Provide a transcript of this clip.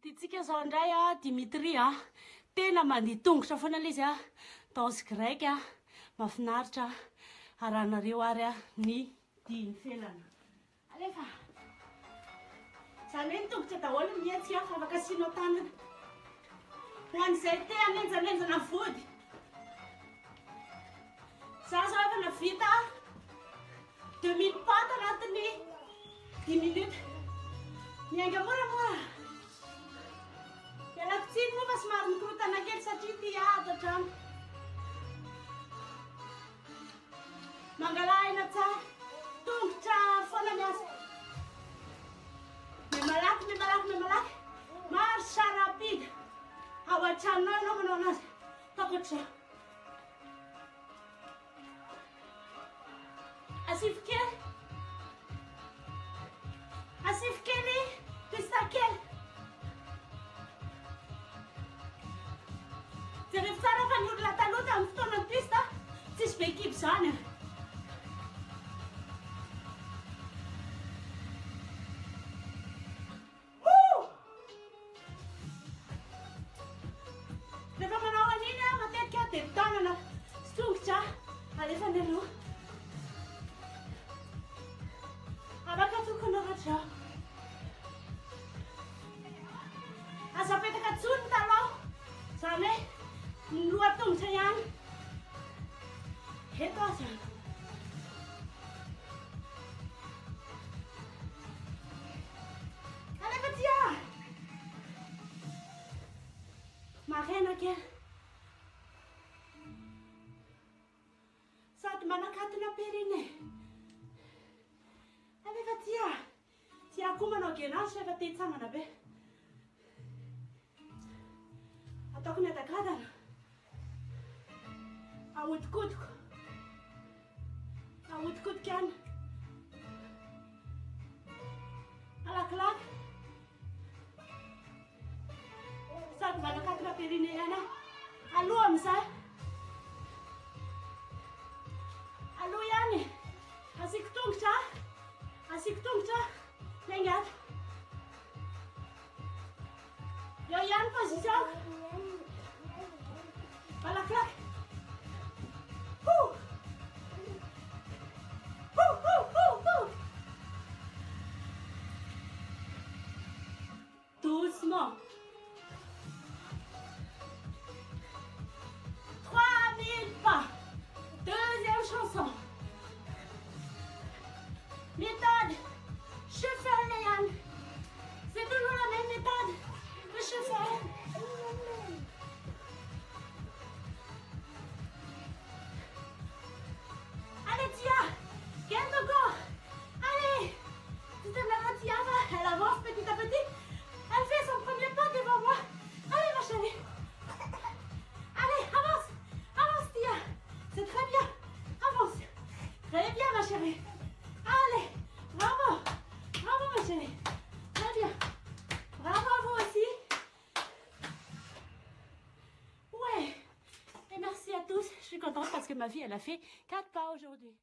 Tiantsika zao indray a Dimitri a tena mandeha tongotra foana ilay izy a danse grecque a mahafinaritra aranareo ary a ny dimy felana alefa izany hoe tongotra daholo mietsika fa afaka asianao tanana ho an'izay te hanenjanenjana vody za zao efa navita 2000 paty anatiny 10 minutes miainga moramora ialako tsiny moa fa somary mikorotana kely satria ty ado hatrano mangalaina tsara tongotra foana miasa memalaky marche rapide ao an-tranonao ianao manao anazy takotr'izao asifo kely twista kely jereo tsara fa ny olona taloha tamin'ny fotoana ny twista tsisy be ekipe zany rehefa manao an'iny a matetika dia tanana sy tongotra alefa ny aloha afaka tokony ohatr'izao aza apetaka tsony taloha izany hoe ny lohatongotra ihany eto aza alefa tia marena kely sady manakatona perine alefa tia tia koa manao genasy efa te hitsangana be ataoko ny adakadana ahodikotika any alakilaky sady manakatona perine ihany aloha amizay aloha ihany asiko tongotra miaingato eo ihany position malakilaky doucement 3000 pas deuxième chanson méthode cheval Léane c'est toujours la même méthode le cheval allez Tia gagne encore allez c'est la Tia elle avance petit à petit elle fait son premier pas devant moi allez ma chérie allez avance Tia c'est très bien avance très bien ma chérie allez bravo ma chérie très bien bravo à vous aussi ouais et merci à tous je suis contente parce que ma fille elle a fait 4 pas aujourd'hui.